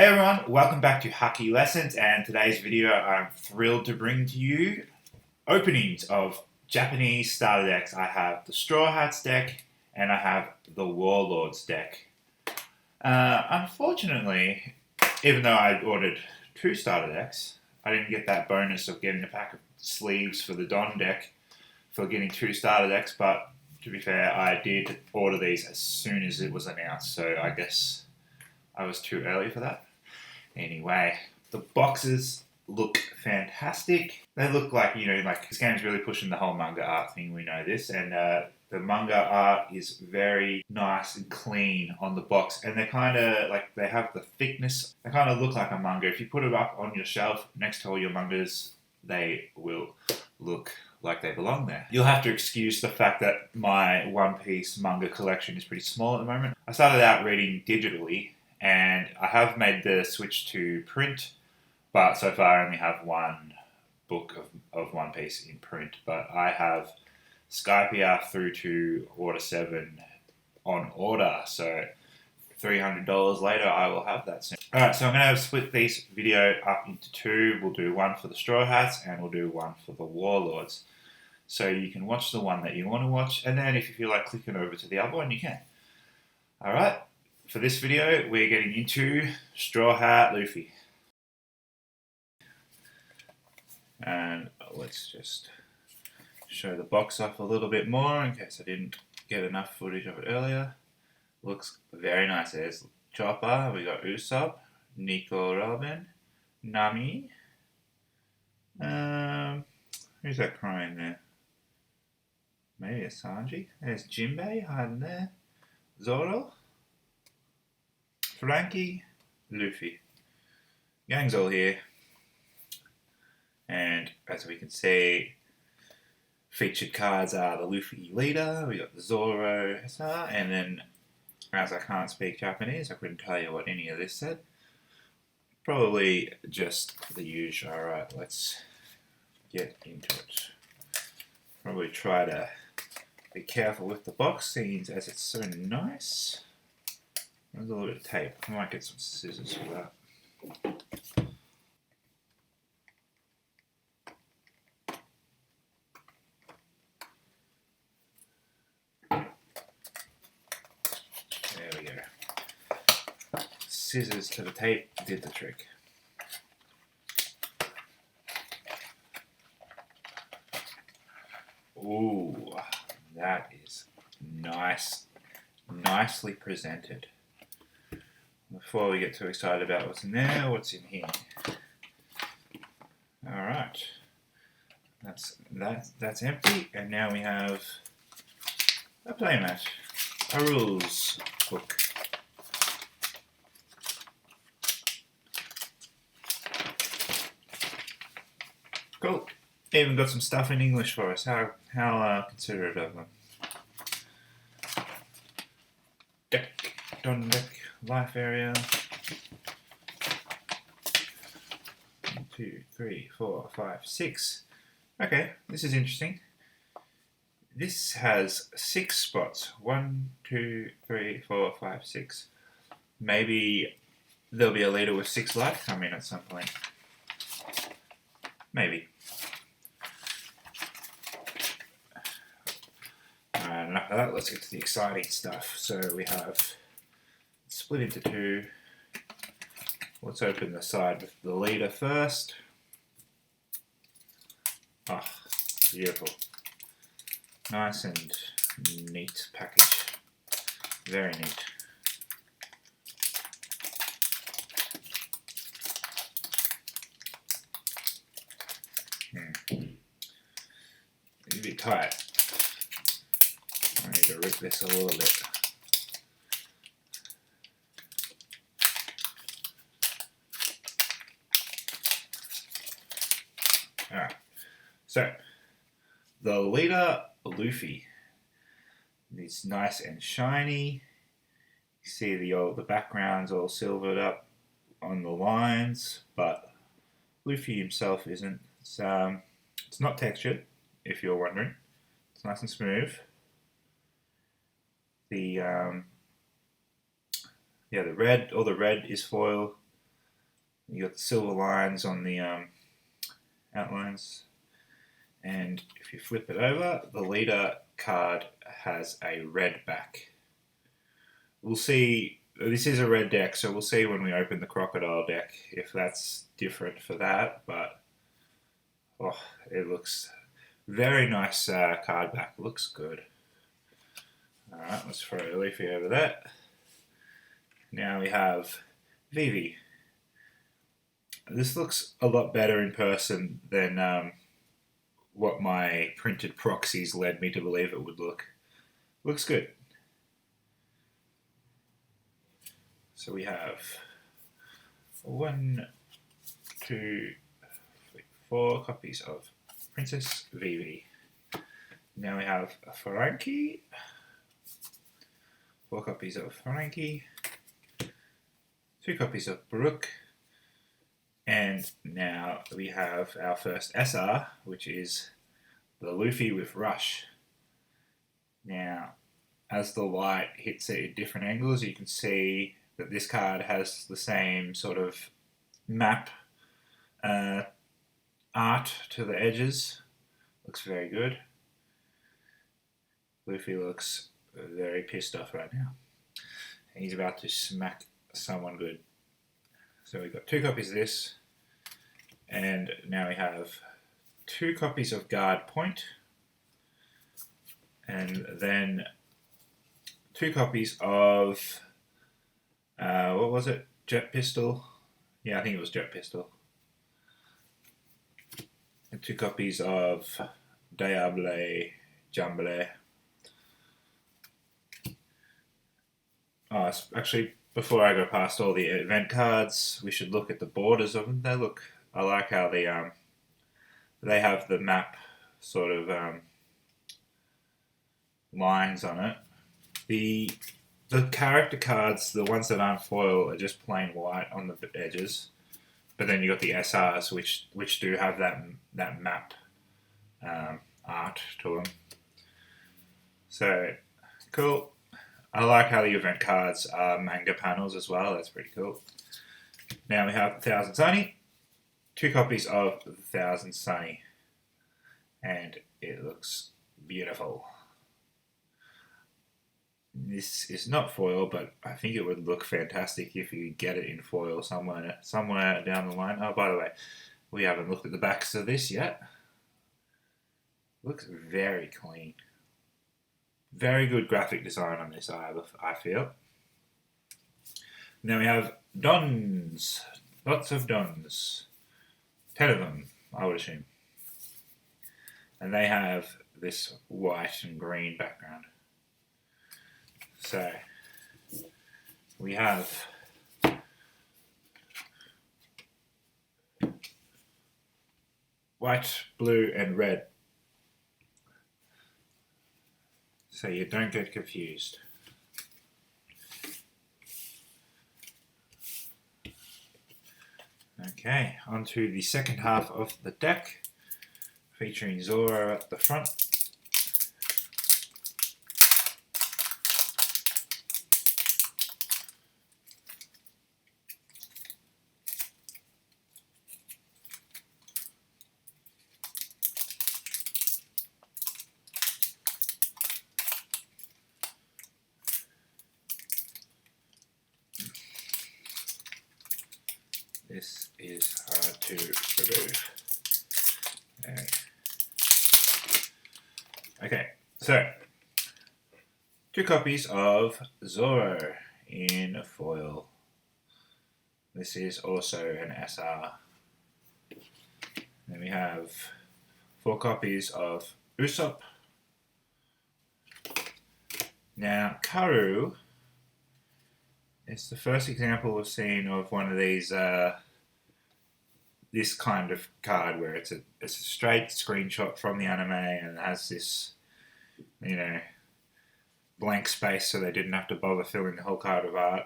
Hey everyone, welcome back to Haki Lessons, and today's video I'm thrilled to bring to you openings of Japanese starter decks. I have the Straw Hats deck and I have the Warlords deck. Unfortunately, even though I ordered two starter decks, I didn't get that bonus of getting a pack of sleeves for the Don deck for getting two starter decks, but to be fair, I did order these as soon as it was announced, so I guess I was too early for that. Anyway, the boxes look fantastic. They look like, this game's really pushing the whole manga art thing, we know this, and the manga art is very nice and clean on the box, and they're kind of like, they have the thickness, they kind of look like a manga. If you put it up on your shelf next to all your mangas, they will look like they belong there. You'll have to excuse the fact that my One Piece manga collection is pretty small at the moment. I started out reading digitally, and I have made the switch to print, but so far I only have one book of One Piece in print. But I have Skypiea through to Order 7 on order, so $300 later I will have that soon. Alright, so I'm going to split this video up into two. We'll do one for the Straw Hats and we'll do one for the Warlords. So you can watch the one that you want to watch, and then if you feel like clicking over to the other one, you can. Alright. For this video, we're getting into Straw Hat Luffy. And let's just show the box off a little bit more in case I didn't get enough footage of it earlier. Looks very nice. There's Chopper, we got Usopp, Nico Robin, Nami. Who's that crying there? Maybe it's Sanji. There's Jinbei hiding there. Zoro. Frankie, Luffy. Gang's all here. And as we can see, featured cards are the Luffy leader, we got the Zoro SR, and then, as I can't speak Japanese, I couldn't tell you what any of this said. Probably just the usual. Alright, let's get into it. Probably try to be careful with the box, seeing as it's so nice. There's a little bit of tape. I might get some scissors for that. There we go. Scissors to the tape did the trick. Ooh, that is nice. Nicely presented. Before we get too excited about what's in there, what's in here? Alright. That's empty, and now we have a playmat. A rules book. Cool. Even got some stuff in English for us. How considerate of them. Don deck. Life area. 1, 2, 3, 4, 5, 6. Okay, this is interesting. This has 6 spots. 1, 2, 3, 4, 5, 6. Maybe there'll be a leader with 6 life come in at some point. Maybe. Enough of that. Let's get to the exciting stuff. So we have split into two. Let's open the side with the leader first. Ah, beautiful. Nice and neat package. Very neat. It's a bit tight. I need to rip this a little bit. Alright, so the leader Luffy is nice and shiny. You see the background's all silvered up on the lines, but Luffy himself isn't. It's not textured, if you're wondering. It's nice and smooth. The red is foil. You got the silver lines on the outlines, and if you flip it over, the leader card has a red back. We'll see. This is a red deck, so we'll see when we open the crocodile deck if that's different for that. But it looks very nice card back. Looks good. All right, let's throw a Leafy over that. Now we have Vivi. This looks a lot better in person than what my printed proxies led me to believe it would look. Looks good. So we have 1, 2, 3, 4 copies of Princess Vivi. Now we have a Frankie. 4 copies of Frankie. 2 copies of Brooke. And now we have our first SR, which is the Luffy with Rush. Now, as the light hits it at different angles, you can see that this card has the same sort of map art to the edges. Looks very good. Luffy looks very pissed off right now. He's about to smack someone good. So we've got 2 copies of this, and now we have 2 copies of Guard Point, and then 2 copies of what was it? Jet Pistol? Yeah, I think it was Jet Pistol. And 2 copies of Diable Jamble. Oh, actually, before I go past all the event cards, we should look at the borders of them. I like how they have the map sort of lines on it. The character cards, the ones that aren't foil, are just plain white on the edges. But then you got the SRs, which do have that map art to them. So cool. I like how the event cards are manga panels as well. That's pretty cool. Now we have 1000 Sunny. 2 copies of 1000 Sunny. And it looks beautiful. This is not foil, but I think it would look fantastic if you get it in foil somewhere down the line. Oh, by the way, we haven't looked at the backs of this yet. Looks very clean. Very good graphic design on this, I feel. Now we have Dons. Lots of Dons. 10 of them, I would assume. And they have this white and green background. So, we have white, blue, and red. So you don't get confused. Okay, on to the second half of the deck, featuring Zoro at the front. This is hard to remove. Okay, so 2 copies of Zoro in foil. This is also an SR. Then we have 4 copies of Usopp. Now, Karu is the first example we've seen of one of these, this kind of card where it's a straight screenshot from the anime and it has this, blank space so they didn't have to bother filling the whole card with art.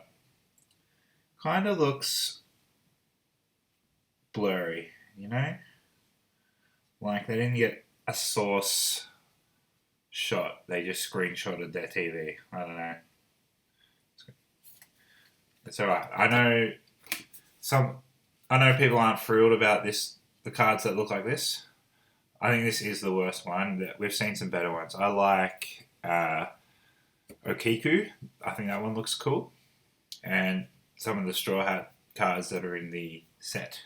Kind of looks blurry, Like they didn't get a source shot, they just screenshotted their TV. I don't know. It's alright. I know some I know people aren't thrilled about this, the cards that look like this. I think this is the worst one. We've seen some better ones. I like Okiku. I think that one looks cool. And some of the Straw Hat cards that are in the set.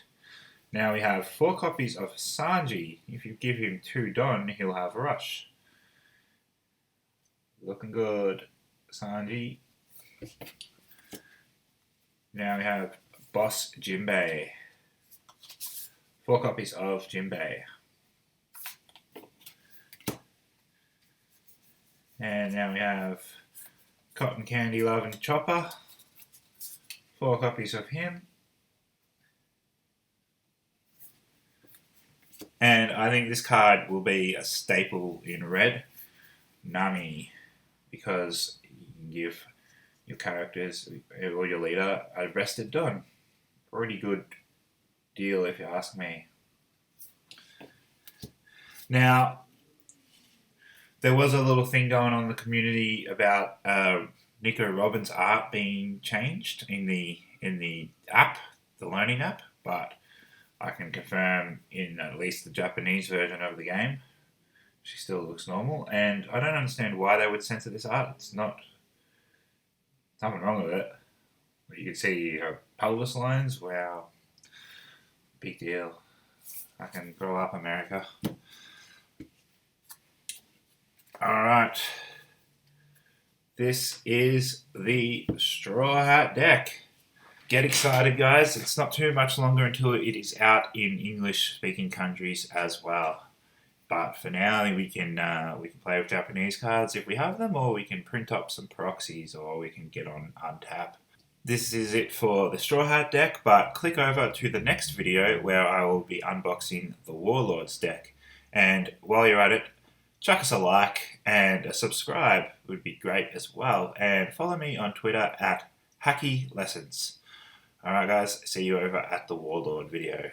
Now we have 4 copies of Sanji. If you give him 2 Don, he'll have Rush. Looking good, Sanji. Now we have Boss Jinbei. 4 copies of Jinbei. And now we have Cotton Candy Love and Chopper. 4 copies of him. And I think this card will be a staple in red. Nami. Because you can give your characters or your leader a rested Don. Pretty good deal if you ask me. Now, there was a little thing going on in the community about Nico Robin's art being changed in the app, the learning app, but I can confirm in at least the Japanese version of the game, she still looks normal, and I don't understand why they would censor this art. It's nothing wrong with it. You can see her pelvis lines. Wow, big deal. I can grow up, America. Alright, this is the Straw Hat deck. Get excited, guys. It's not too much longer until it is out in English-speaking countries as well. But for now, we can play with Japanese cards if we have them, or we can print up some proxies, or we can get on Untap. This is it for the Straw Hat deck, but click over to the next video where I will be unboxing the Warlords deck. And while you're at it, chuck us a like and a subscribe would be great as well. And follow me on Twitter at HackyLessons. Alright guys, see you over at the Warlord video.